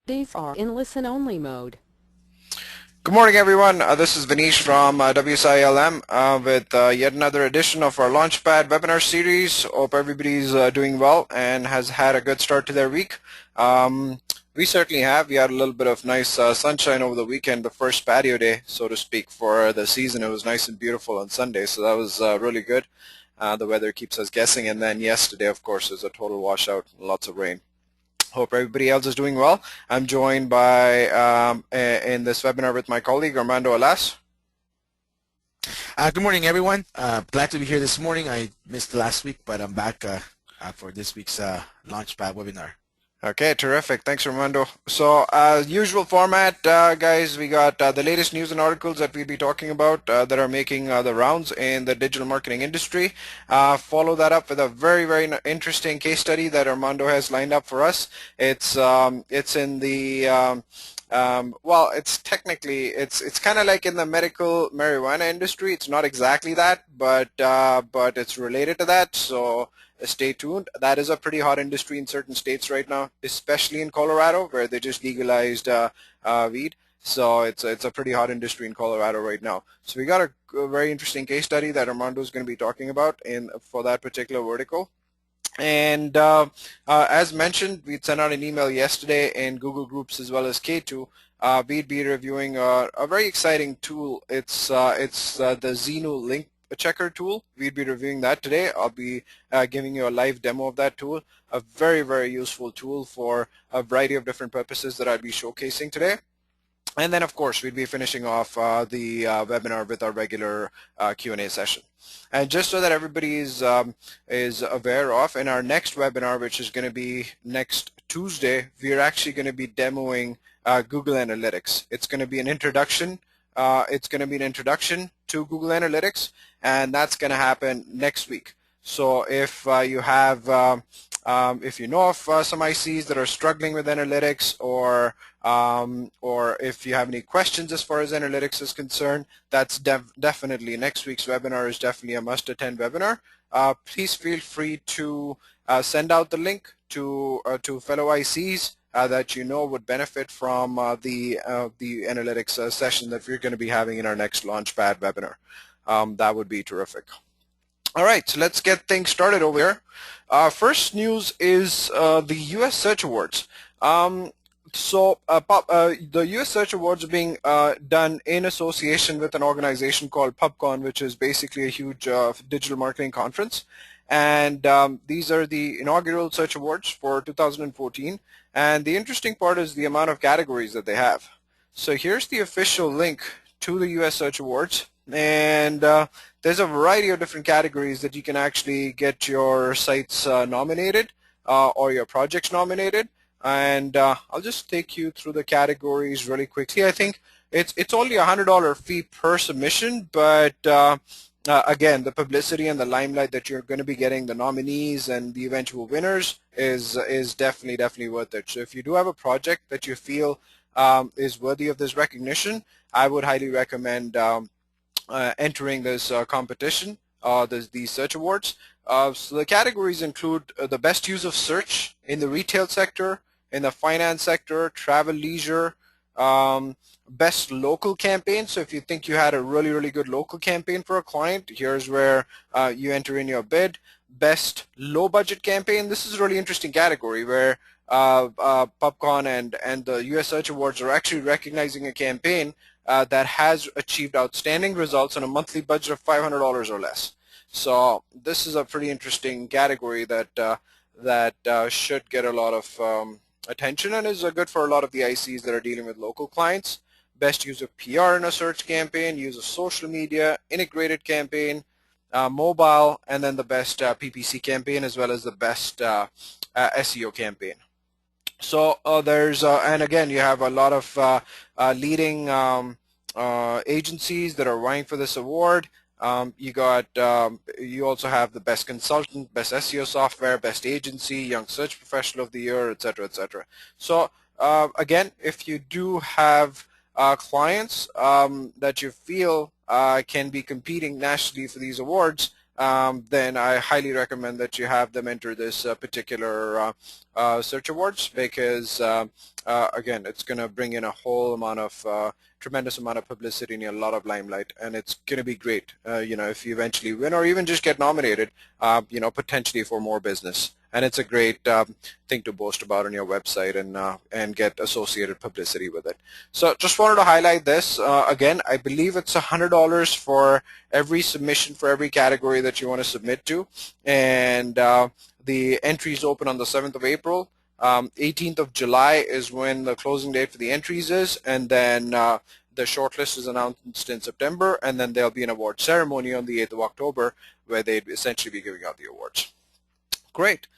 These are in listen-only mode. Good morning, everyone. This is Vanish from WSI ALM with yet another edition of our Launchpad webinar series. Hope everybody's doing well and has had a good start to their week. We certainly have. We had a little bit of nice sunshine over the weekend, the first patio day, so to speak, for the season. It was nice and beautiful on Sunday, so that was really good. The weather keeps us guessing, and then yesterday, of course, is a total washout, lots of rain. Hope everybody else is doing well. I'm joined by in this webinar with my colleague Armando Alas. Good morning, everyone. Glad to be here this morning. I missed last week, but I'm back for this week's Launchpad webinar. Okay, terrific. Thanks, Armando. So, usual format, guys, we got the latest news and articles that we'll be talking about that are making the rounds in the digital marketing industry. Follow that up with a very interesting case study that Armando has lined up for us. It's in the well, it's technically it's kind of like in the medical marijuana industry. It's not exactly that, but it's related to that. So stay tuned. That is a pretty hot industry in certain states right now, especially in Colorado, where they just legalized weed. So it's a pretty hot industry in Colorado right now. So we got a very interesting case study that Armando is going to be talking about for that particular vertical. And as mentioned, we'd sent out an email yesterday in Google Groups as well as K2. We'd be reviewing a very exciting tool. It's the Zeno link checker tool. We'd be reviewing that today. I'll be giving you a live demo of that tool. A very useful tool for a variety of different purposes that I'll be showcasing today. And then, of course, we'd be finishing off the webinar with our regular Q&A session. And just so that everybody is aware of, in our next webinar, which is going to be next Tuesday, we're actually going to be demoing Google Analytics. It's going to be an introduction. To Google Analytics, and that's going to happen next week. So if you have if you know of some ICs that are struggling with analytics, or if you have any questions as far as analytics is concerned, that's definitely next week's webinar is definitely a must-attend webinar. Please feel free to send out the link to fellow ICs that you know would benefit from the analytics session that we're going to be having in our next Launchpad webinar. That would be terrific. All right, so let's get things started over here. First news is the U.S. Search Awards. The U.S. Search Awards are being done in association with an organization called PubCon, which is basically a huge digital marketing conference. And these are the inaugural Search Awards for 2014. And the interesting part is the amount of categories that they have. So here's the official link to the U.S. Search Awards. And there's a variety of different categories that you can actually get your sites nominated or your projects nominated. And I'll just take you through the categories really quickly. I think it's only a $100 fee per submission, but again, the publicity and the limelight that you're going to be getting, the nominees and the eventual winners, is definitely worth it. So if you do have a project that you feel is worthy of this recognition, I would highly recommend entering this competition, these search awards. So the categories include the best use of search in the retail sector, in the finance sector, travel, leisure, best local campaign. So if you think you had a really good local campaign for a client, here's where you enter in your bid. Best low budget campaign. This is a really interesting category where PubCon and the US Search Awards are actually recognizing a campaign that has achieved outstanding results on a monthly budget of $500 or less. So this is a pretty interesting category that should get a lot of attention and is good for a lot of the ICs that are dealing with local clients. Best use of PR in a search campaign, use of social media, integrated campaign, mobile, and then the best PPC campaign, as well as the best SEO campaign. So there's and again, you have a lot of leading agencies that are vying for this award. You also have the best consultant, best SEO software, best agency, young search professional of the year, etc., etc. So again, if you do have clients that you feel can be competing nationally for these awards, then I highly recommend that you have them enter this particular search awards, because again, it's going to bring in a whole amount of tremendous amount of publicity and a lot of limelight, and it's going to be great, if you eventually win or even just get nominated, potentially for more business. And it's a great thing to boast about on your website and get associated publicity with it. So just wanted to highlight this. Again, I believe it's $100 for every submission for every category that you want to submit to, and the entries open on the 7th of April. 18th of July is when the closing date for the entries is, and then the shortlist is announced in September, and then there'll be an award ceremony on the 8th of October where they'd essentially be giving out the awards. Great.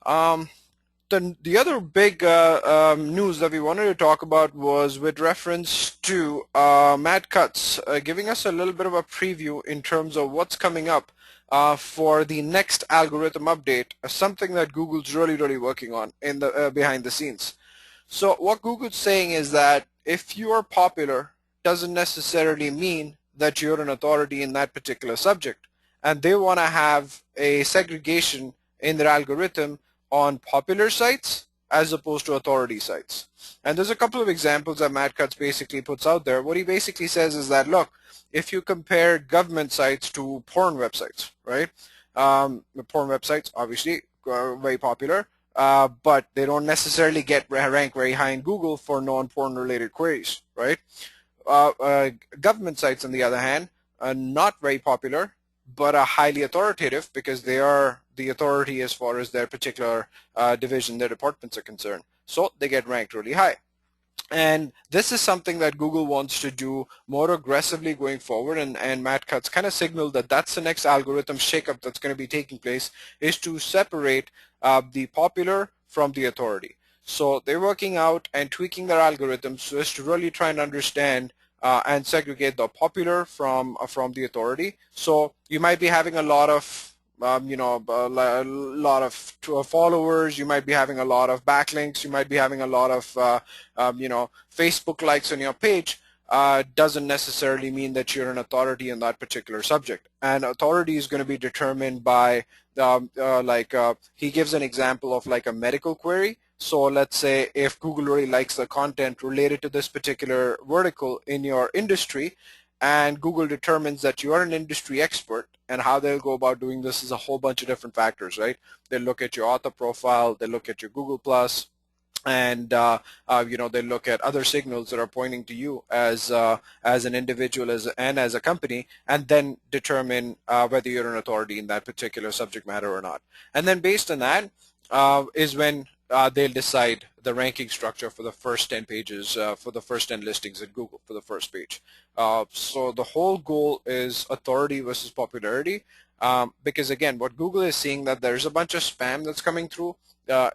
The other big news that we wanted to talk about was with reference to Matt Cutts giving us a little bit of a preview in terms of what's coming up for the next algorithm update, something that Google's really working on in the behind the scenes. So what Google's saying is that if you are popular doesn't necessarily mean that you're an authority in that particular subject, and they want to have a segregation in their algorithm on popular sites as opposed to authority sites. And there's a couple of examples that Matt Cutts basically puts out there. What he basically says is that, look, if you compare government sites to porn websites, right? Porn websites, obviously, very popular, but they don't necessarily get rank very high in Google for non-porn related queries, right? Government sites, on the other hand, are not very popular, but are highly authoritative because they are the authority as far as their particular division, their departments are concerned. So they get ranked really high. And this is something that Google wants to do more aggressively going forward, and Matt Cutts kind of signaled that that's the next algorithm shakeup that's going to be taking place, is to separate the popular from the authority. So they're working out and tweaking their algorithms so as to really try and understand and segregate the popular from the authority. So you might be having a lot of a lot of followers, you might be having a lot of backlinks, you might be having a lot of Facebook likes on your page. Doesn't necessarily mean that you're an authority in that particular subject. And authority is going to be determined by he gives an example of like a medical query. So let's say if Google really likes the content related to this particular vertical in your industry, and Google determines that you are an industry expert, and how they'll go about doing this is a whole bunch of different factors, right? They'll look at your author profile, they'll look at your Google+, and they look at other signals that are pointing to you as an individual and as a company, and then determine whether you're an authority in that particular subject matter or not. And then based on that is when they'll decide the ranking structure for the first 10 pages, for the first 10 listings at Google for the first page. So the whole goal is authority versus popularity, because again, what Google is seeing that there's a bunch of spam that's coming through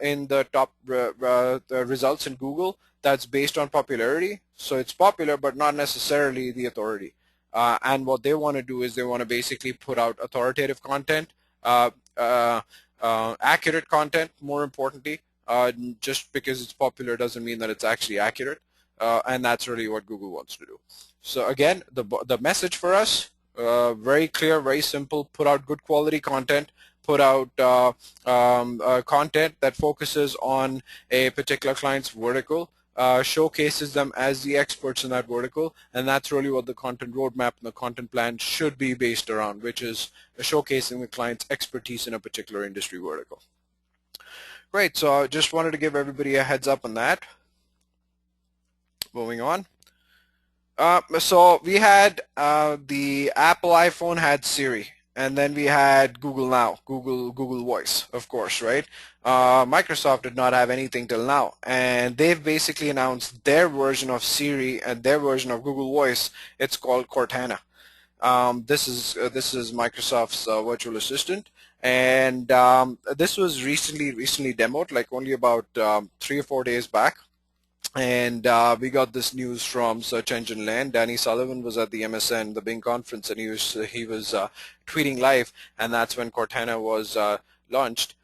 in the top the results in Google that's based on popularity. So it's popular, but not necessarily the authority. And what they want to do is they want to basically put out authoritative content, accurate content, more importantly. Just because it's popular doesn't mean that it's actually accurate, and that's really what Google wants to do. So again, the message for us, very clear, very simple: put out good quality content, put out content that focuses on a particular client's vertical, showcases them as the experts in that vertical, and that's really what the content roadmap and the content plan should be based around, which is showcasing the client's expertise in a particular industry vertical. Great, so I just wanted to give everybody a heads up on that. Moving on. So we had the Apple iPhone had Siri, and then we had Google Now, Google Voice, of course, right? Microsoft did not have anything till now, and they've basically announced their version of Siri and their version of Google Voice. It's called Cortana. This is Microsoft's virtual assistant. And this was recently demoed, like only about 3 or 4 days back. And we got this news from Search Engine Land. Danny Sullivan was at the MSN, the Bing conference, and he was tweeting live, and that's when Cortana was launched.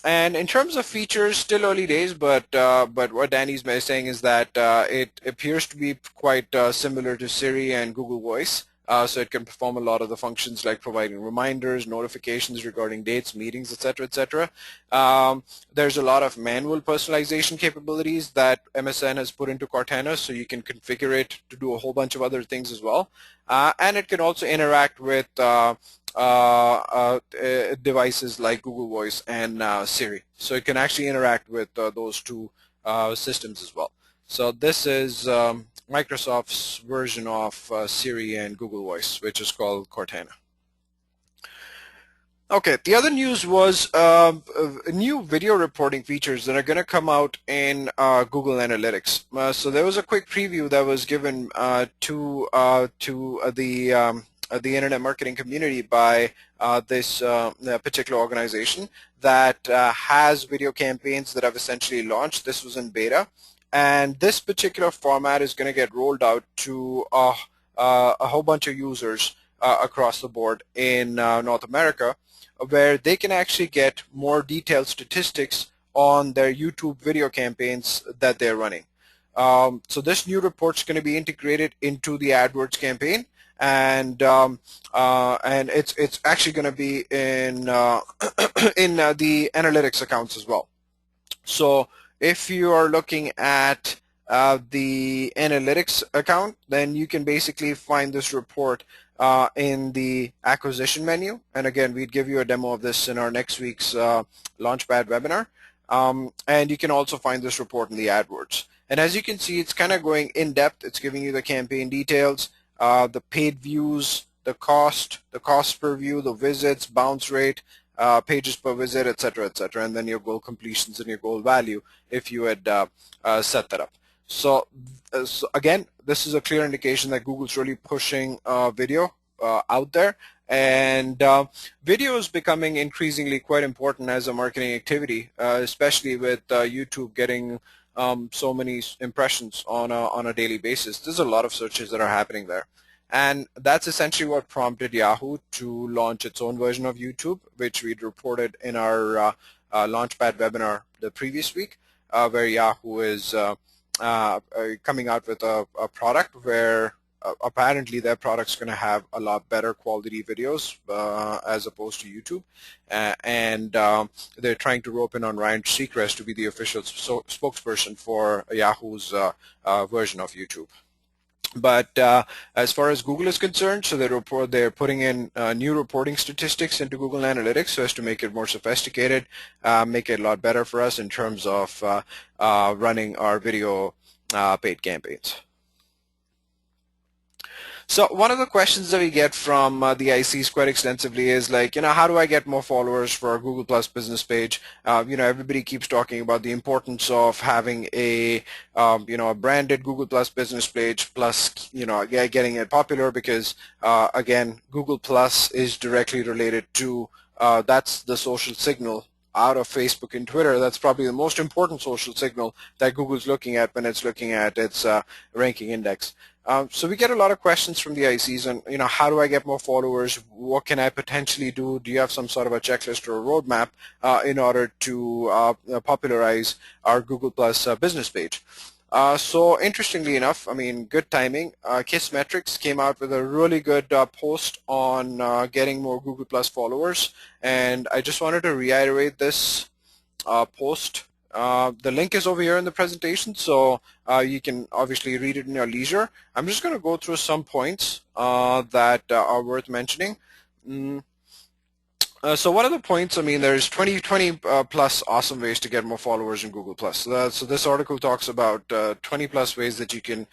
And in terms of features, still early days, but what Danny's saying is that it appears to be quite similar to Siri and Google Voice. so it can perform a lot of the functions like providing reminders, notifications regarding dates, meetings, etc., etc. There's a lot of manual personalization capabilities that MSN has put into Cortana, so you can configure it to do a whole bunch of other things as well. And it can also interact with devices like Google Voice and Siri. So it can actually interact with those two systems as well. So this is Microsoft's version of Siri and Google Voice, which is called Cortana. Okay, the other news was new video reporting features that are going to come out in Google Analytics. So there was a quick preview that was given to the internet marketing community by this particular organization that has video campaigns that have essentially launched. This was in beta, and this particular format is going to get rolled out to a whole bunch of users across the board in North America, where they can actually get more detailed statistics on their YouTube video campaigns that they're running. So this new report is going to be integrated into the AdWords campaign, and it's actually going to be in the analytics accounts as well. So if you are looking at the analytics account, then you can basically find this report in the acquisition menu. And again, we'd give you a demo of this in our next week's Launchpad webinar. And you can also find this report in the AdWords. And as you can see, it's kind of going in depth. It's giving you the campaign details, the paid views, the cost per view, the visits, bounce rate, pages per visit, etc., etc., and then your goal completions and your goal value if you had set that up. So again, this is a clear indication that Google's really pushing video out there, and video is becoming increasingly quite important as a marketing activity, especially with YouTube getting so many impressions on a daily basis. There's a lot of searches that are happening there. And that's essentially what prompted Yahoo to launch its own version of YouTube, which we'd reported in our Launchpad webinar the previous week, where Yahoo is coming out with a product where apparently their product's going to have a lot better quality videos as opposed to YouTube. And they're trying to rope in on Ryan Seacrest to be the official spokesperson for Yahoo's version of YouTube. But as far as Google is concerned, so they're putting in new reporting statistics into Google Analytics so as to make it more sophisticated, make it a lot better for us in terms of running our video paid campaigns. So one of the questions that we get from the ICs quite extensively is like, how do I get more followers for our Google Plus business page? Everybody keeps talking about the importance of having a branded Google Plus business page, plus, getting it popular because, again, Google Plus is directly related to, that's the social signal out of Facebook and Twitter. That's probably the most important social signal that Google's looking at when it's looking at its ranking index. So we get a lot of questions from the ICs on, how do I get more followers? What can I potentially do? Do you have some sort of a checklist or a roadmap in order to popularize our Google Plus business page? So interestingly enough, good timing. Kissmetrics came out with a really good post on getting more Google Plus followers, and I just wanted to reiterate this post. The link is over here in the presentation, so you can obviously read it in your leisure. I'm just going to go through some points that are worth mentioning. So what are the points? There's 20 plus awesome ways to get more followers in Google Plus. So this article talks about 20 plus ways that you can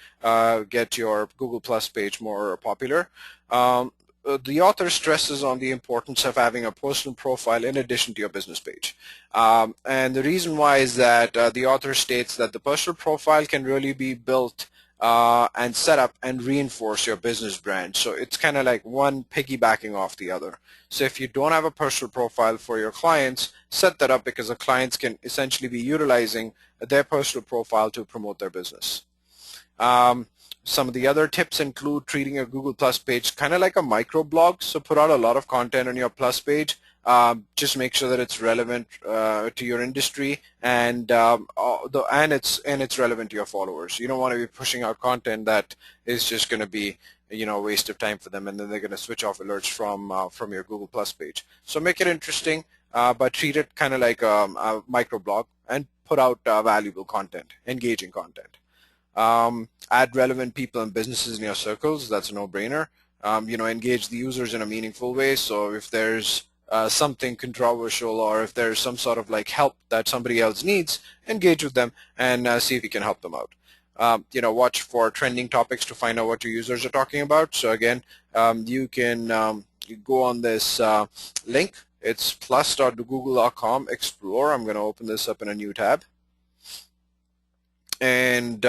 get your Google Plus page more popular. The author stresses on the importance of having a personal profile in addition to your business page. And the reason why is that the author states that the personal profile can really be built and set up and reinforce your business brand. So it's kind of like one piggybacking off the other. So if you don't have a personal profile for your clients, set that up, because the clients can essentially be utilizing their personal profile to promote their business. Some of the other tips include treating a Google Plus page kind of like a microblog. So put out a lot of content on your Plus page just make sure that it's relevant to your industry, and it's relevant to your followers. You don't want to be pushing out content that is just going to be a waste of time for them, and then they're going to switch off alerts from your Google Plus page. So make it interesting, but treat it kind of like a microblog, and put out valuable content, engaging content. Add relevant people and businesses in your circles. That's a no-brainer. Engage the users in a meaningful way. So if there's something controversial, or if there's some sort of like help that somebody else needs, engage with them and see if you can help them out. Watch for trending topics to find out what your users are talking about. So again, you can go on this link. It's plus.google.com explore. I'm going to open this up in a new tab. And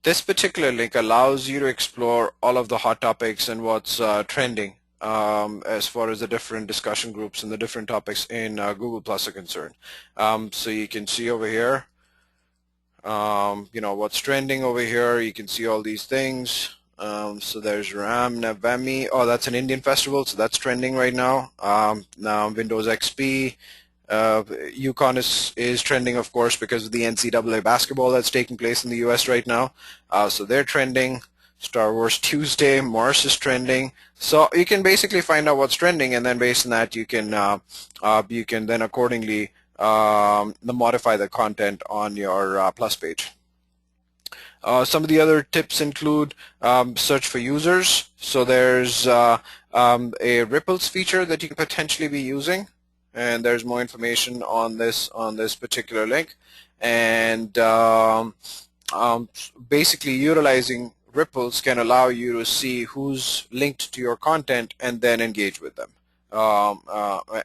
this particular link allows you to explore all of the hot topics and what's trending as far as the different discussion groups and the different topics in Google Plus are concerned. So you can see over here, what's trending over here. You can see all these things. So there's Ram Navami. Oh, that's an Indian festival, so that's trending right now. Now Windows XP. Yukon is trending, of course, because of the NCAA basketball that's taking place in the US right now. So they're trending. Star Wars Tuesday, Mars is trending. So you can basically find out what's trending, and then based on that, you can then accordingly modify the content on your Plus page. Some of the other tips include search for users. So there's a ripples feature that you can potentially be using, and there's more information on this particular link. And basically, utilizing ripples can allow you to see who's linked to your content and then engage with them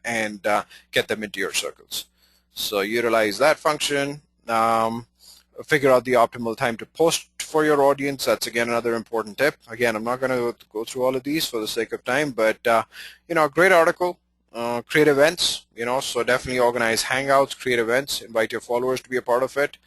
and get them into your circles. So utilize that function. Figure out the optimal time to post for your audience. That's again another important tip. Again, I'm not going to go through all of these for the sake of time, but great article. Create events, so definitely organize hangouts, create events, invite your followers to be a part of it,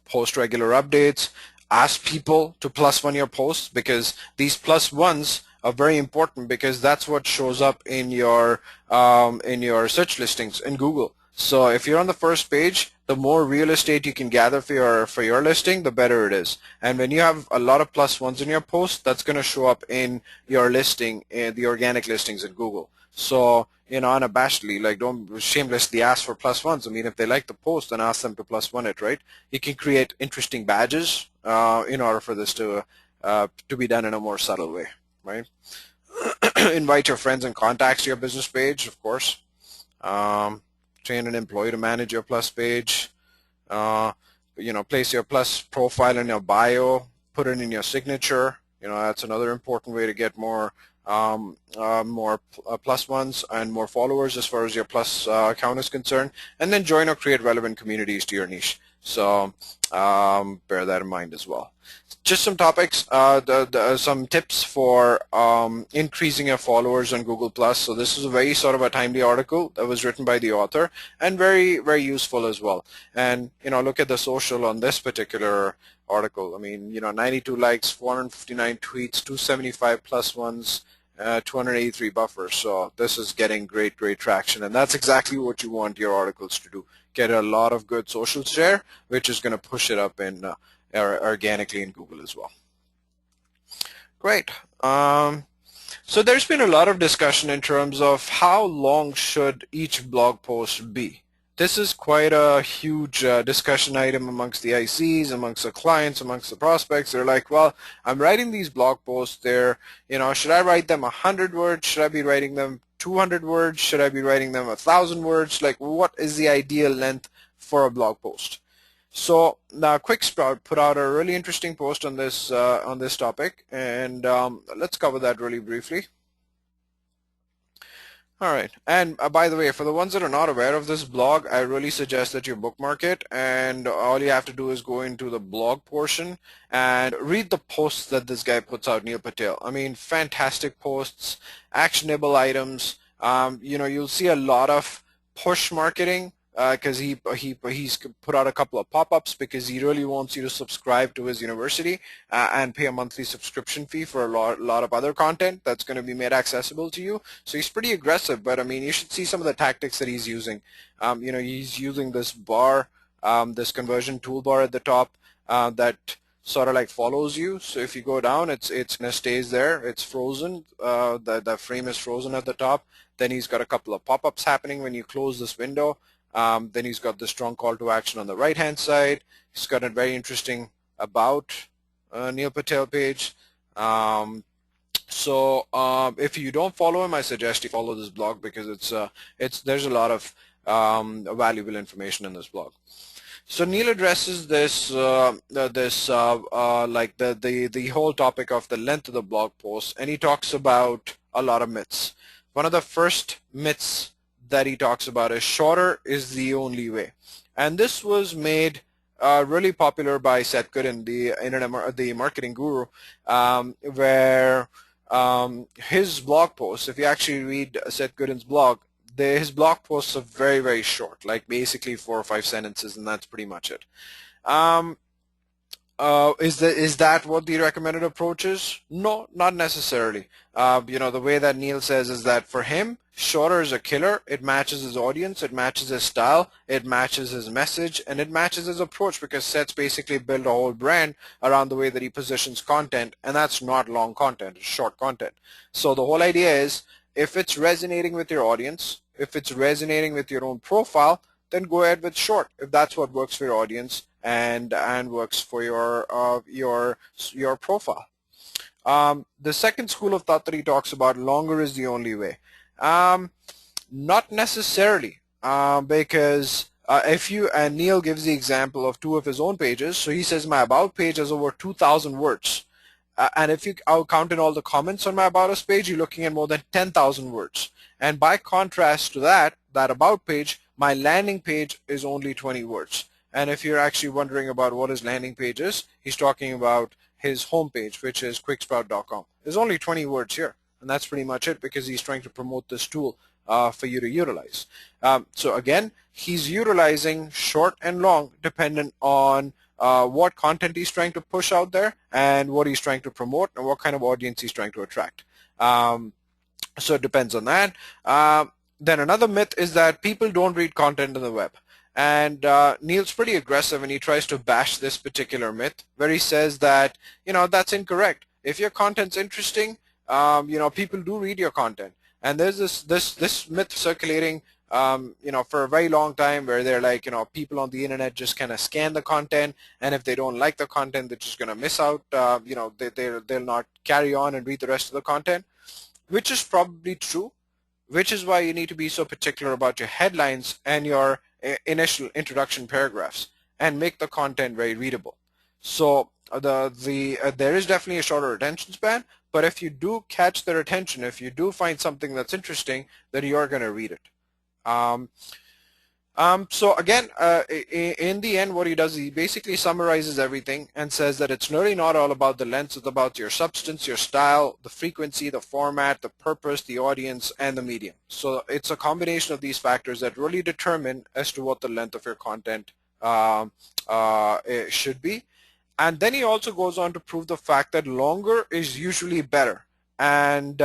post regular updates, ask people to +1 your posts, because these +1s are very important, because that's what shows up in your search listings in Google. So if you're on the first page, the more real estate you can gather for your listing, the better it is. And when you have a lot of +1s in your post, that's going to show up in your listing, the organic listings in Google. So unabashedly, don't shamelessly ask for +1s. I mean, if they like the post, then ask them to +1 it, right? You can create interesting badges in order for this to be done in a more subtle way, right? Invite your friends and contacts to your business page, of course. Train an employee to manage your Plus page. Place your Plus profile in your bio. Put it in your signature. That's another important way to get more +1s and more followers as far as your Plus account is concerned. And then join or create relevant communities to your niche. So bear that in mind as well. Just some topics, some tips for increasing your followers on Google+. So this is a very sort of a timely article that was written by the author, and very, very useful as well. And look at the social on this particular article. I mean, 92 likes, 459 tweets, 275 +1s, 283 buffers. So this is getting great traction, and that's exactly what you want your articles to do. Get a lot of good social share, which is going to push it up in organically in Google as well. Great. So there's been a lot of discussion in terms of how long should each blog post be. This is quite a huge discussion item amongst the ICs, amongst the clients, amongst the prospects. They're like, well, I'm writing these blog posts. Should I write them 100 words? Should I be writing them 200 words? Should I be writing them 1,000 words? Like, what is the ideal length for a blog post? So now QuickSprout put out a really interesting post on this topic, and let's cover that really briefly. All right, and by the way, for the ones that are not aware of this blog, I really suggest that you bookmark it, and all you have to do is go into the blog portion and read the posts that this guy puts out, Neil Patel. I mean, fantastic posts, actionable items. You'll see a lot of push marketing because he's put out a couple of pop-ups because he really wants you to subscribe to his university and pay a monthly subscription fee for a lot of other content that's going to be made accessible to you. So he's pretty aggressive, but I mean, you should see some of the tactics that he's using. He's using this bar, this conversion toolbar at the top that sort of like follows you. So if you go down, it's gonna stays there. It's frozen. The frame is frozen at the top. Then he's got a couple of pop-ups happening when you close this window. Then he's got the strong call to action on the right-hand side. He's got a very interesting about Neil Patel page. If you don't follow him, I suggest you follow this blog because there's a lot of valuable information in this blog. So Neil addresses this like the whole topic of the length of the blog post, and he talks about a lot of myths. One of the first myths that he talks about is shorter is the only way, and this was made really popular by Seth Godin, the marketing guru, where his blog posts, if you actually read Seth Godin's blog, his blog posts are very, very short, like basically 4 or 5 sentences, and that's pretty much it. Is that what the recommended approach is? No, not necessarily. The way that Neil says is that for him, shorter is a killer. It matches his audience, it matches his style, it matches his message, and it matches his approach, because Seth's basically built a whole brand around the way that he positions content, and that's not long content, it's short content. So the whole idea is, if it's resonating with your audience, if it's resonating with your own profile, then go ahead with short, if that's what works for your audience and works for your profile. The second school of thought that he talks about, longer is the only way. Not necessarily, because Neil gives the example of 2 of his own pages. So he says my about page has over 2,000 words. And if you count in all the comments on my About Us page, you're looking at more than 10,000 words. And by contrast to that About page, my landing page is only 20 words. And if you're actually wondering about what his landing page is, he's talking about his homepage, which is quicksprout.com. There's only 20 words here, and that's pretty much it, because he's trying to promote this tool for you to utilize. So again, he's utilizing short and long dependent on what content he's trying to push out there and what he's trying to promote and what kind of audience he's trying to attract. So it depends on that. Then another myth is that people don't read content on the web. And Neil's pretty aggressive, and he tries to bash this particular myth, where he says that, that's incorrect. If your content's interesting, people do read your content. And there's this myth circulating for a very long time, where they're like, people on the internet just kind of scan the content, and if they don't like the content, they're just going to miss out. They'll not carry on and read the rest of the content, which is probably true, which is why you need to be so particular about your headlines and your initial introduction paragraphs, and make the content very readable. So there is definitely a shorter attention span, but if you do catch their attention, if you do find something that's interesting, then you're going to read it. So again, in the end, what he does, he basically summarizes everything and says that it's really not all about the length, it's about your substance, your style, the frequency, the format, the purpose, the audience, and the medium. So it's a combination of these factors that really determine as to what the length of your content should be. And then he also goes on to prove the fact that longer is usually better. And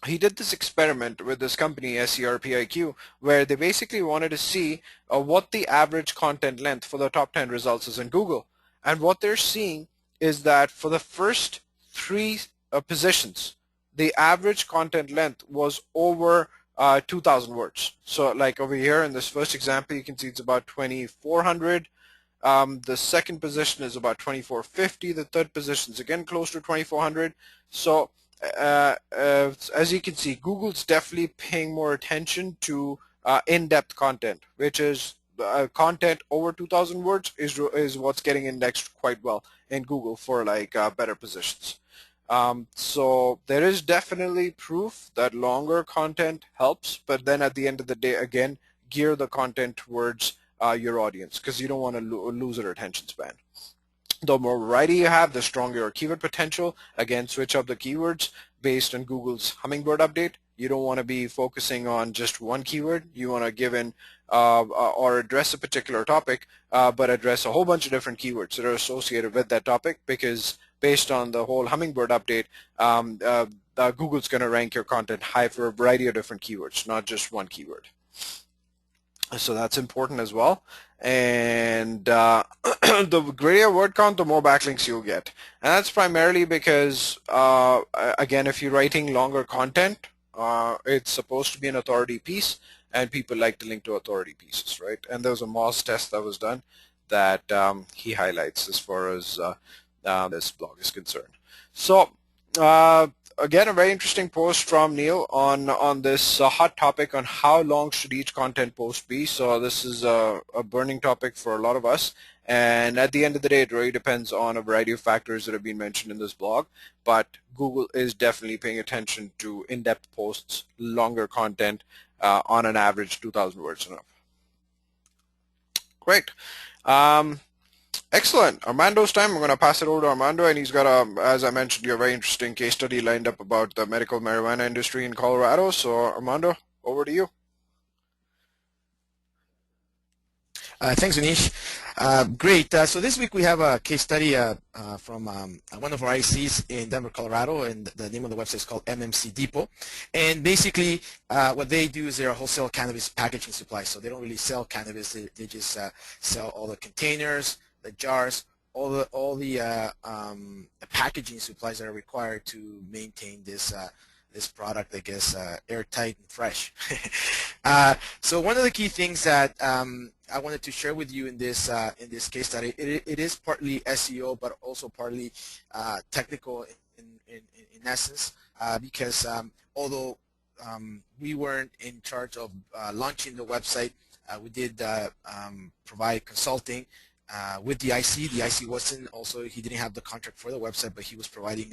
he did this experiment with this company, SERPIQ, where they basically wanted to see what the average content length for the top 10 results is in Google. And what they're seeing is that for the first 3 positions, the average content length was over 2,000 words. So like over here in this first example, you can see it's about 2,400. The second position is about 2,450. The third position is again close to 2,400. So as you can see, Google's definitely paying more attention to in-depth content, which is content over 2,000 words is what's getting indexed quite well in Google for like better positions. So there is definitely proof that longer content helps, but then at the end of the day, again, gear the content towards your audience, because you don't want to lose your attention span. The more variety you have, the stronger your keyword potential. Again, switch up the keywords based on Google's Hummingbird update. You don't want to be focusing on just one keyword. You want to give in or address a particular topic, but address a whole bunch of different keywords that are associated with that topic, because based on the whole Hummingbird update, Google's going to rank your content high for a variety of different keywords, not just one keyword. So that's important as well. And the greater your word count, the more backlinks you'll get. And that's primarily because, again, if you're writing longer content, it's supposed to be an authority piece, and people like to link to authority pieces, right? And there was a Moz test that was done that he highlights as far as this blog is concerned. So again, a very interesting post from Neil on this hot topic on how long should each content post be. So this is a burning topic for a lot of us, and at the end of the day, it really depends on a variety of factors that have been mentioned in this blog, but Google is definitely paying attention to in-depth posts, longer content, on an average 2,000 words and up. Great. Excellent. Armando's time. I'm going to pass it over to Armando, and he's got as I mentioned, a very interesting case study lined up about the medical marijuana industry in Colorado. So Armando, over to you. Thanks, Anish. Great. So this week we have a case study from one of our ICs in Denver, Colorado, and the name of the website is called MMC Depot. And basically, what they do is they're a wholesale cannabis packaging supply. So they don't really sell cannabis; they just sell all the containers, the jars, all the packaging supplies that are required to maintain this product, I guess, airtight and fresh. So one of the key things that I wanted to share with you in this case study, it is partly SEO, but also partly technical in essence, because although we weren't in charge of launching the website, we did provide consulting with the IC. The IC wasn't also, he didn't have the contract for the website, but he was providing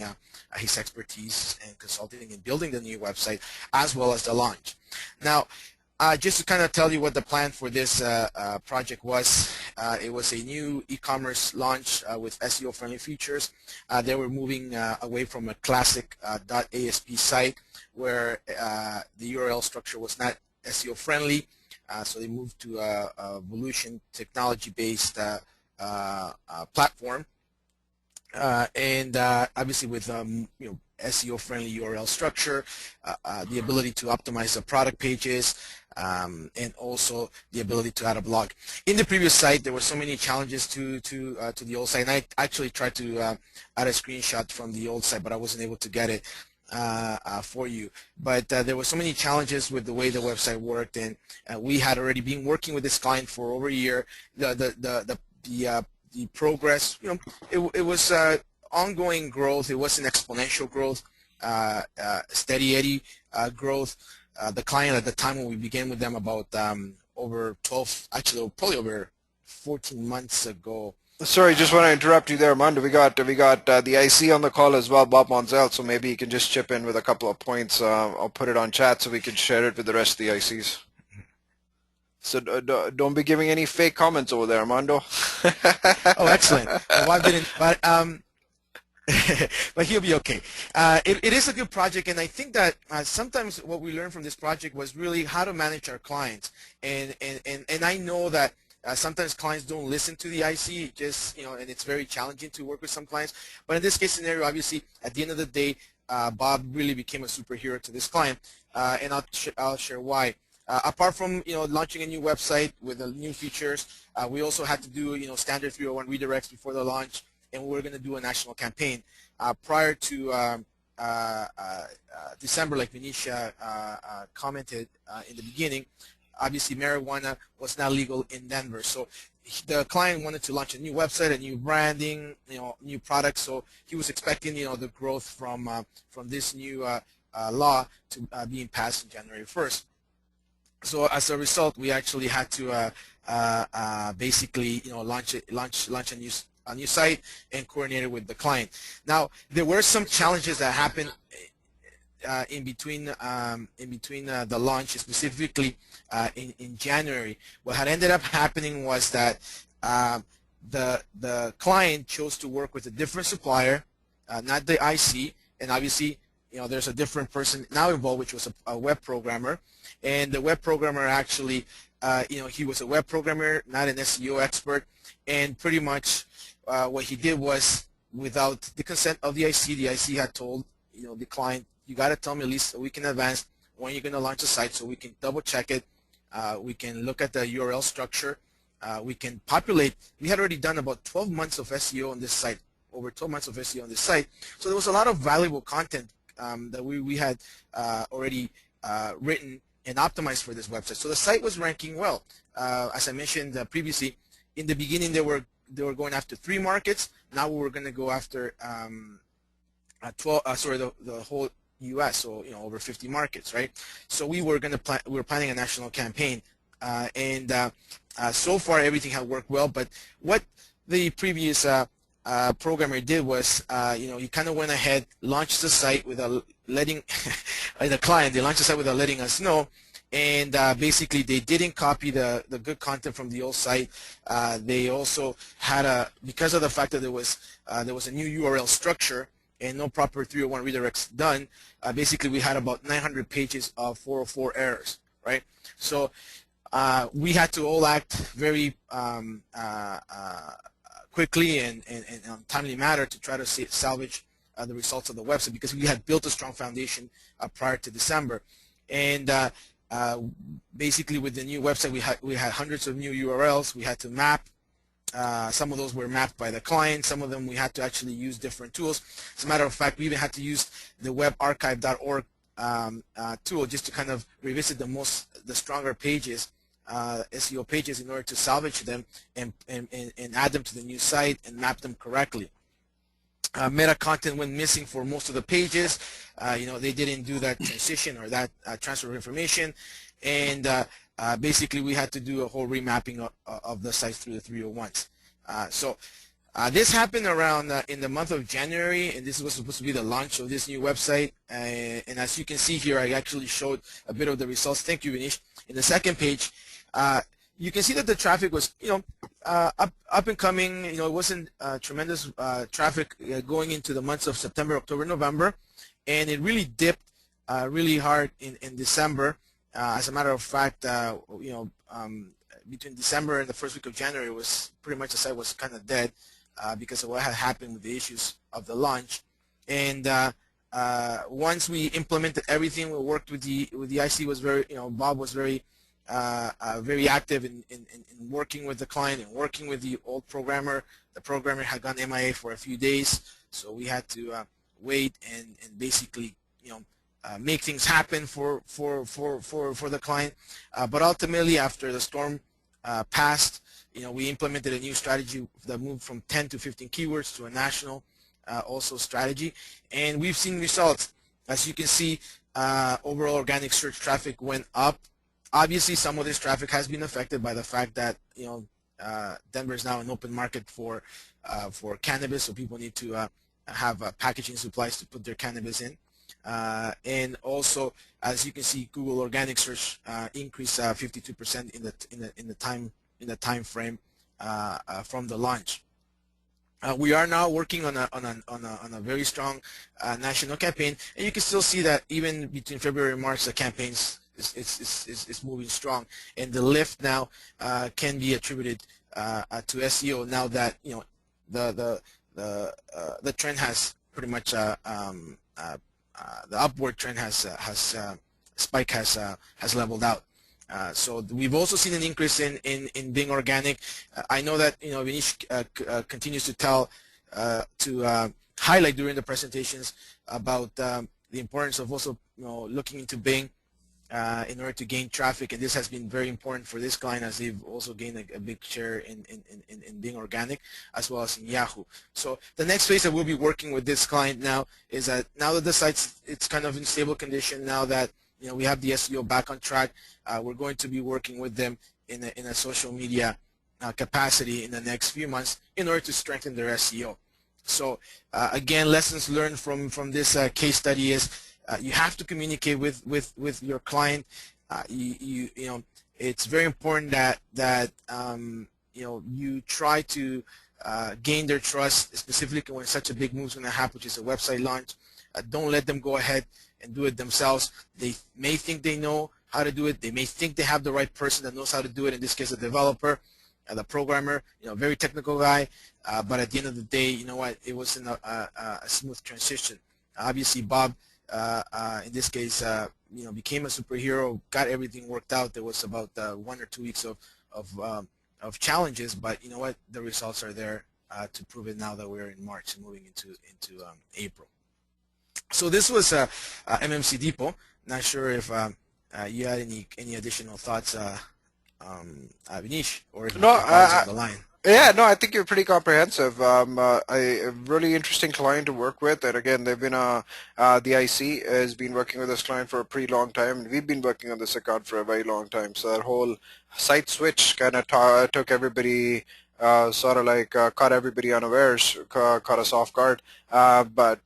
his expertise and consulting in building the new website as well as the launch. Now, just to kind of tell you what the plan for this project was, it was a new e-commerce launch with SEO-friendly features. They were moving away from a classic .asp site where the URL structure was not SEO-friendly. So they moved to a Evolution technology-based platform, and obviously with SEO-friendly URL structure, the ability to optimize the product pages, and also the ability to add a blog. In the previous site, there were so many challenges to the old site, and I actually tried to add a screenshot from the old site, but I wasn't able to get it for you. But there were so many challenges with the way the website worked, and we had already been working with this client for over a year. The progress, it was ongoing growth. It wasn't exponential growth, steady Eddie growth. The client at the time when we began with them about over 12, actually probably over 14 months ago. Sorry, just want to interrupt you there, Armando. We got the IC on the call as well, Bob Monzel, so maybe you can just chip in with a couple of points. I'll put it on chat so we can share it with the rest of the ICs. So don't be giving any fake comments over there, Armando. Oh, excellent. My wife didn't, but but he'll be okay. It is a good project, and I think that sometimes what we learned from this project was really how to manage our clients. And I know that sometimes clients don't listen to the IC, and it's very challenging to work with some clients. But in this case scenario, obviously, at the end of the day, Bob really became a superhero to this client, and I'll share why. Apart from launching a new website with the new features, we also had to do standard 301 redirects before the launch, and we were going to do a national campaign prior to December, like Venetia commented in the beginning. Obviously, marijuana was not legal in Denver, so the client wanted to launch a new website, a new branding, new products. So he was expecting, the growth from this new law to being passed on January 1st. So as a result, we actually had to basically, launch a new site and coordinate it with the client. Now, there were some challenges that happened in between the launch, specifically in January. What had ended up happening was that the client chose to work with a different supplier, not the IC, and obviously there's a different person now involved, which was a web programmer, and the web programmer actually he was a web programmer, not an SEO expert, and pretty much what he did was, without the consent of the IC had told the client, you got to tell me at least a week in advance when you're going to launch the site so we can double check it. We can look at the URL structure. We can populate. We had already done about 12 months of SEO on this site, over 12 months of SEO on this site. So there was a lot of valuable content that we had already written and optimized for this website. So the site was ranking well. As I mentioned previously, in the beginning they were going after 3 markets. Now we're going to go after the whole U.S. So over 50 markets, right? So we were planning a national campaign, and so far everything had worked well. But what the previous programmer did was, he kind of went ahead, launched the site without letting the client. They launched the site without letting us know. And basically they didn't copy the good content from the old site. They also had because of the fact that there was a new URL structure and no proper 301 redirects done, basically we had about 900 pages of 404 errors, right? So we had to all act very quickly and on timely manner to try to salvage the results of the website, because we had built a strong foundation prior to December. And basically with the new website we had hundreds of new URLs we had to map. Some of those were mapped by the client. Some of them we had to actually use different tools. As a matter of fact, we even had to use the webarchive.org tool just to kind of revisit the stronger pages, SEO pages, in order to salvage them and add them to the new site and map them correctly. Meta content went missing for most of the pages. They didn't do that transition or that transfer of information, and basically we had to do a whole remapping of the sites through the 301s. So this happened around in the month of January, and this was supposed to be the launch of this new website. And as you can see here, I actually showed a bit of the results. Thank you, Vinish. In the second page, you can see that the traffic was, up and coming. It wasn't tremendous traffic going into the months of September, October, November, and it really dipped really hard in December. As a matter of fact, between December and the first week of January, it was pretty much the site was kind of dead because of what had happened with the issues of the launch. And once we implemented everything, we worked with the IC. Was very, Bob was very active in working with the client and working with the old programmer. The programmer had gone MIA for a few days, so we had to wait and basically make things happen for the client. But ultimately, after the storm passed, we implemented a new strategy that moved from 10 to 15 keywords to a national also strategy, and we've seen results. As you can see, overall organic search traffic went up. Obviously, some of this traffic has been affected by the fact that Denver is now an open market for cannabis, so people need to have packaging supplies to put their cannabis in. And also, as you can see, Google organic search increased 52% in the time frame from the launch. We are now working on a very strong national campaign, and you can still see that even between February and March, the campaigns is moving strong, and the lift now can be attributed to SEO. Now that the trend has pretty much the upward trend has leveled out. So we've also seen an increase in Bing organic. I know that Vinish continues to highlight during the presentations about the importance of also looking into Bing in order to gain traffic, and this has been very important for this client, as they've also gained a big share in Bing organic as well as in Yahoo. So the next phase that we'll be working with this client now is that now that the site's kind of in stable condition, now that we have the SEO back on track, we're going to be working with them in a social media capacity in the next few months in order to strengthen their SEO. So again, lessons learned from this case study is you have to communicate with your client. It's very important that you try to gain their trust, specifically when such a big move is going to happen, which is a website launch. Don't let them go ahead and do it themselves. They may think they know how to do it. They may think they have the right person that knows how to do it, in this case a developer, the programmer, very technical guy, but at the end of the day, you know what, it wasn't a smooth transition. Obviously Bob, in this case, became a superhero, got everything worked out. There was about 1 or 2 weeks of challenges, but you know what, the results are there to prove it now that we're in March and moving into April. So this was MMC Depot. Not sure if you had any additional thoughts, Vinish, or if No, Bob's on the line. yeah, no, I think you're pretty comprehensive. A really interesting client to work with, and again, they've been the IC has been working with this client for a pretty long time. We've been working on this account for a very long time. So that whole site switch kind of took everybody, sort of like caught everybody unawares, caught us off guard. But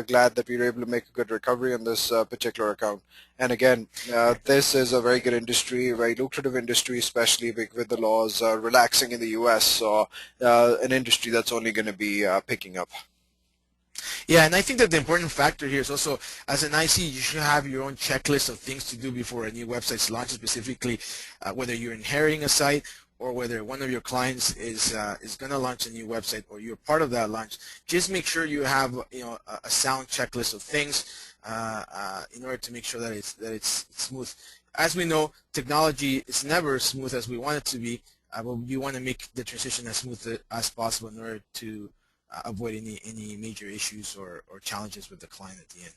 glad that we were able to make a good recovery on this particular account. And again, this is a very good industry, a very lucrative industry, especially with the laws relaxing in the U.S. So an industry that's only going to be picking up. Yeah, and I think that the important factor here is also, as an IC, you should have your own checklist of things to do before a new website is launched, specifically whether you're inheriting a site or whether one of your clients is going to launch a new website or you're part of that launch. Just make sure you have a sound checklist of things in order to make sure that it's smooth. As we know, technology is never as smooth as we want it to be, but we want to make the transition as smooth as possible in order to avoid any major issues or challenges with the client at the end.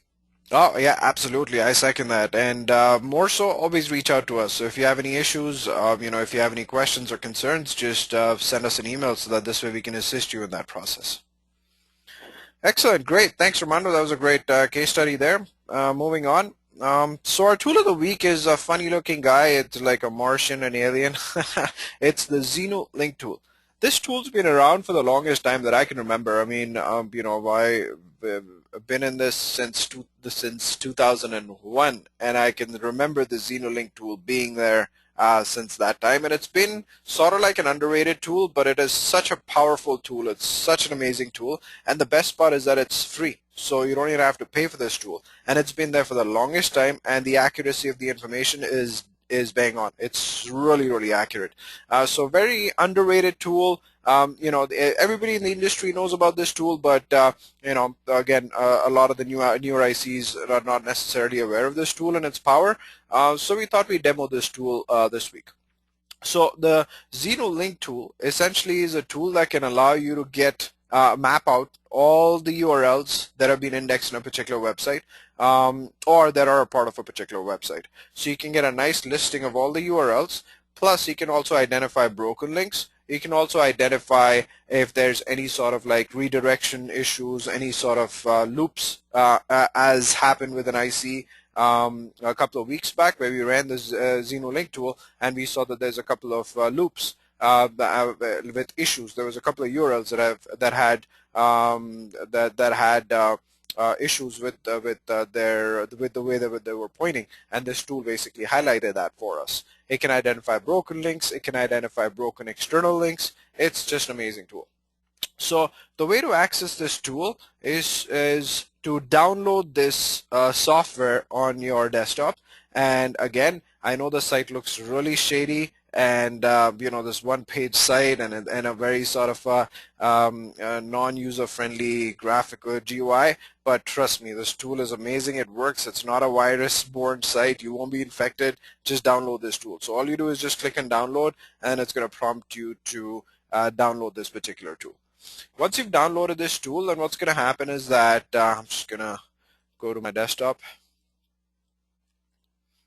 Oh, yeah, absolutely. I second that. And more so, always reach out to us. So if you have any issues, if you have any questions or concerns, just send us an email so that this way we can assist you in that process. Excellent. Great. Thanks, Armando. That was a great case study there. Moving on. So our tool of the week is a funny-looking guy. It's like a Martian, an alien. It's the Xeno Link tool. This tool's been around for the longest time that I can remember. I mean, I've been in this since 2001, and I can remember the Xenolink tool being there since that time. And it's been sort of like an underrated tool, but it is such a powerful tool. It's such an amazing tool, and the best part is that it's free, so you don't even have to pay for this tool. And it's been there for the longest time, and the accuracy of the information is bang on. It's really, really accurate. So very underrated tool. Everybody in the industry knows about this tool, but again, a lot of the newer ICs are not necessarily aware of this tool and its power. So we thought we'd demo this tool this week. So the Xenolink tool essentially is a tool that can allow you to get map out all the URLs that have been indexed in a particular website, or that are a part of a particular website. So you can get a nice listing of all the URLs, plus you can also identify broken links. You can also identify if there's any sort of like redirection issues, any sort of loops, as happened with an IC a couple of weeks back, where we ran this Xenolink tool, and we saw that there's a couple of loops with issues. There was a couple of URLs that had issues with the way that they were pointing, and this tool basically highlighted that for us. It can identify broken links. It can identify broken external links. It's just an amazing tool. So the way to access this tool is to download this software on your desktop. And again, I know the site looks really shady, and this one-page site and a very sort of non-user-friendly graphical GUI. But trust me, this tool is amazing. It works. It's not a virus-borne site. You won't be infected. Just download this tool. So all you do is just click on download, and it's going to prompt you to download this particular tool. Once you've downloaded this tool, then what's going to happen is that I'm just going to go to my desktop.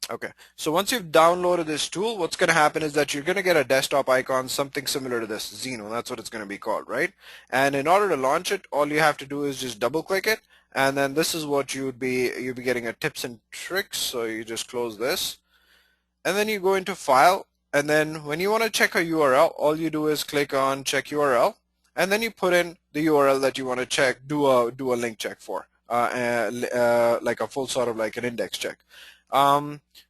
Okay, so once you've downloaded this tool, what's going to happen is that you're going to get a desktop icon, something similar to this, Xeno. That's what it's going to be called, right? And in order to launch it, all you have to do is just double-click it, and then this is what you'd be getting a tips and tricks. So you just close this, and then you go into File, and then when you want to check a URL, all you do is click on Check URL, and then you put in the URL that you want to check, do a link check for, like a full sort of like an index check.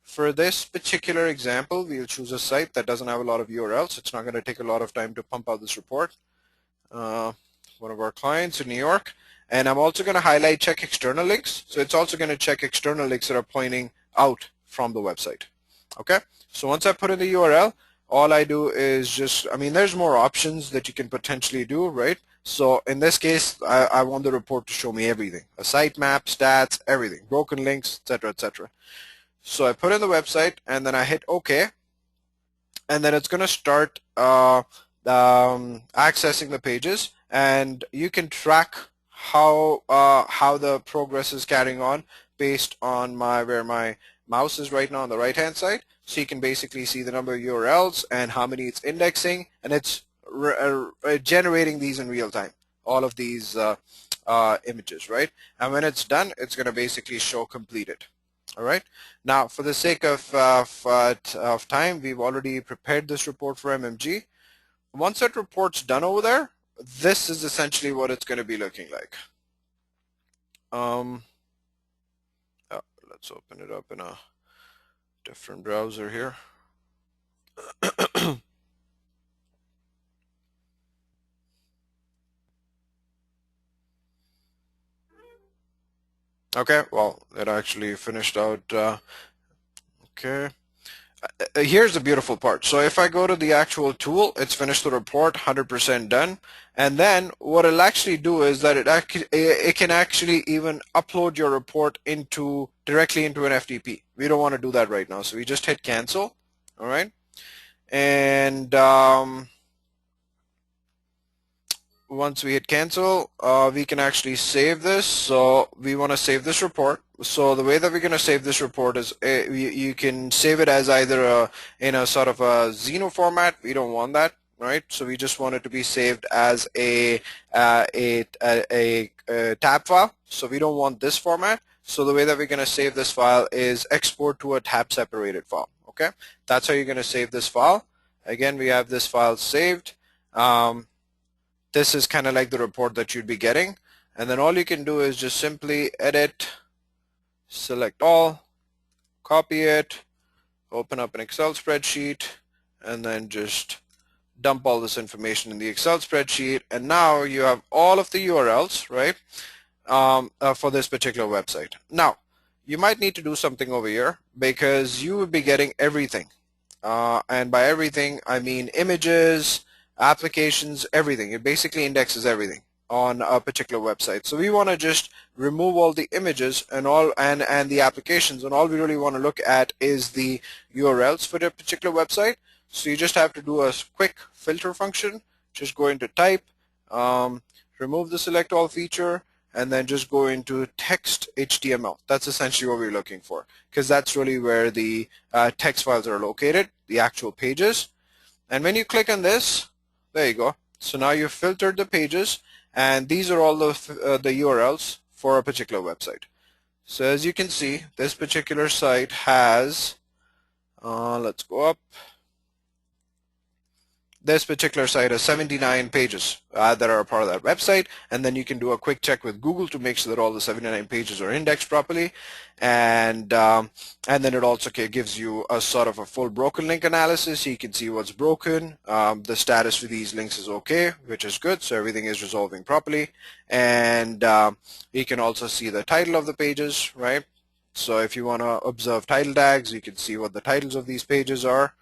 For this particular example, we'll choose a site that doesn't have a lot of URLs. It's not going to take a lot of time to pump out this report. One of our clients in New York. And I'm also going to highlight check external links. So it's also going to check external links that are pointing out from the website. Okay, so once I put in the URL, all I do is just, I mean, there's more options that you can potentially do, right? So in this case, I want the report to show me everything, a sitemap, stats, everything, broken links, etc., etc. So I put in the website and then I hit OK, and then it's going to start accessing the pages, and you can track how the progress is carrying on based on where my mouse is right now on the right hand side. So you can basically see the number of URLs and how many it's indexing, and it's generating these in real time, all of these images, right? And when it's done, it's going to basically show completed. All right. Now, for the sake of time, we've already prepared this report for MMG. Once that report's done over there, this is essentially what it's going to be looking like. Let's open it up in a different browser here. Okay, well, it actually finished out. Okay. Here's the beautiful part. So if I go to the actual tool, it's finished the report, 100% done. And then what it'll actually do is that it can actually even upload your report directly into an FTP. We don't want to do that right now, so we just hit cancel. All right, and once we hit cancel, we can actually save this. So we want to save this report. So the way that we're going to save this report is you can save it as either in a sort of a Xeno format. We don't want that, right? So we just want it to be saved as a tab file. So we don't want this format. So the way that we're going to save this file is export to a tab separated file. Okay, that's how you're going to save this file. Again, we have this file saved. This is kind of like the report that you'd be getting, and then all you can do is just simply edit, select all, copy it, open up an Excel spreadsheet, and then just dump all this information in the Excel spreadsheet, and now you have all of the URLs, right, for this particular website. Now, you might need to do something over here because you would be getting everything, and by everything I mean images, applications, everything. It basically indexes everything on a particular website. So we want to just remove all the images and the applications, and all we really want to look at is the URLs for the particular website. So you just have to do a quick filter function. Just go into type, remove the select all feature, and then just go into text HTML. That's essentially what we're looking for, because that's really where the text files are located, the actual pages. And when you click on this, there you go. So now you've filtered the pages, and these are all the URLs for a particular website. So as you can see, this particular site has, let's go up. This particular site has 79 pages that are a part of that website, and then you can do a quick check with Google to make sure that all the 79 pages are indexed properly, and then it also gives you a sort of a full broken link analysis, so you can see what's broken. The status for these links is okay, which is good, so everything is resolving properly, and you can also see the title of the pages, right? So if you want to observe title tags, you can see what the titles of these pages are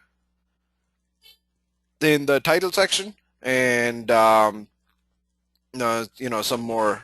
in the title section, and some more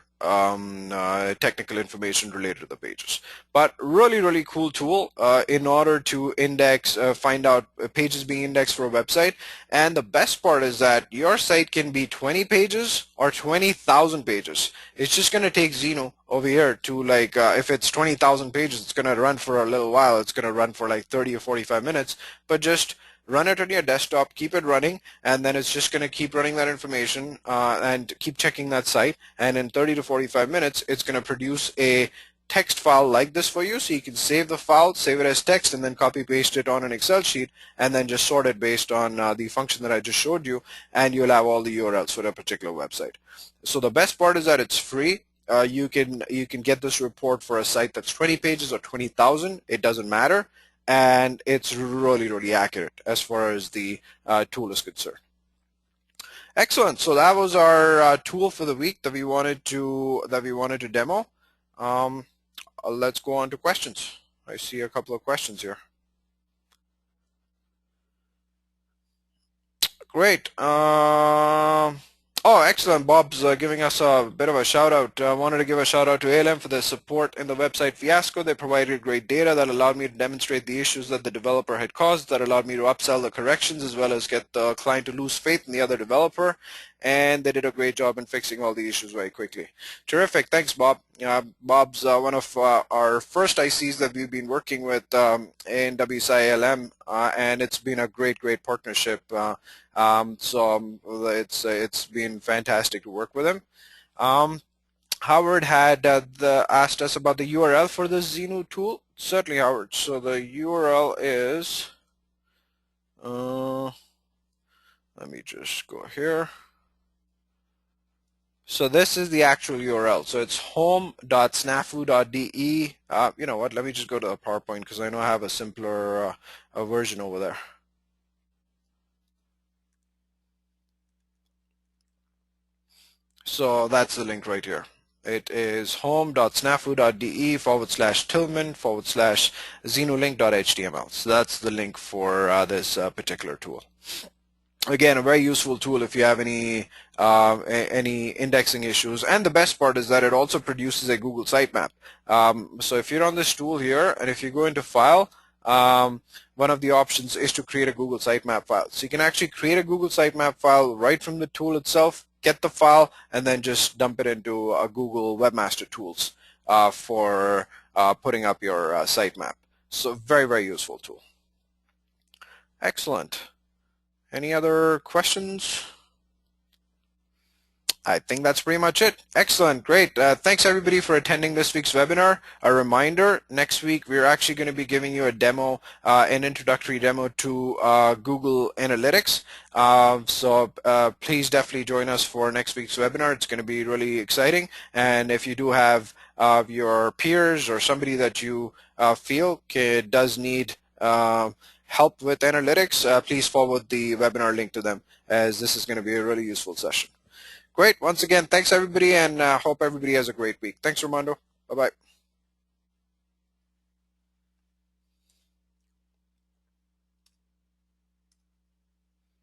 technical information related to the pages. But really cool tool in order to index, find out pages being indexed for a website. And the best part is that your site can be 20 pages or 20,000 pages. It's just going to take Xeno over here to, like, if it's 20,000 pages, it's going to run for a little while. It's going to run for like 30 or 45 minutes, but just run it on your desktop, keep it running, and then it's just going to keep running that information and keep checking that site, and in 30 to 45 minutes it's going to produce a text file like this for you, so you can save the file, save it as text, and then copy paste it on an Excel sheet, and then just sort it based on the function that I just showed you, and you'll have all the URLs for a particular website. So the best part is that it's free. You can get this report for a site that's 20 pages or 20,000, it doesn't matter, and it's really accurate as far as the tool is concerned. Excellent. So that was our tool for the week that we wanted to demo. Let's go on to questions. I see a couple of questions here. Great. Oh, excellent. Bob's giving us a bit of a shout out. I wanted to give a shout out to ALM for their support in the website fiasco. They provided great data that allowed me to demonstrate the issues that the developer had caused, that allowed me to upsell the corrections as well as get the client to lose faith in the other developer. And they did a great job in fixing all the issues very quickly. Terrific. Thanks, Bob. Bob's one of our first ICs that we've been working with in WSI ALM, and it's been a great partnership. It's been fantastic to work with him. Howard had asked us about the URL for the Xenu tool. Certainly, Howard. So the URL is, let me just go here. So this is the actual URL. So it's home.snafu.de. You know what? Let me just go to the PowerPoint because I know I have a simpler version over there. So that's the link right here. It is home.snafu.de/Tillman/xenulink.html. So that's the link for this particular tool. Again, a very useful tool if you have any indexing issues. And the best part is that it also produces a Google sitemap. So if you're on this tool here, and if you go into File, one of the options is to create a Google sitemap file. So you can actually create a Google sitemap file right from the tool itself, get the file, and then just dump it into Google Webmaster Tools for putting up your sitemap. So very useful tool. Excellent. Any other questions? I think that's pretty much it. Excellent, great. Thanks everybody for attending this week's webinar. A reminder, next week we're actually going to be giving you a demo, an introductory demo to Google Analytics. So please definitely join us for next week's webinar. It's going to be really exciting. And if you do have your peers or somebody that you feel does need help with analytics, please forward the webinar link to them, as this is going to be a really useful session. Great. Once again, thanks everybody, and hope everybody has a great week. Thanks, Armando. Bye-bye.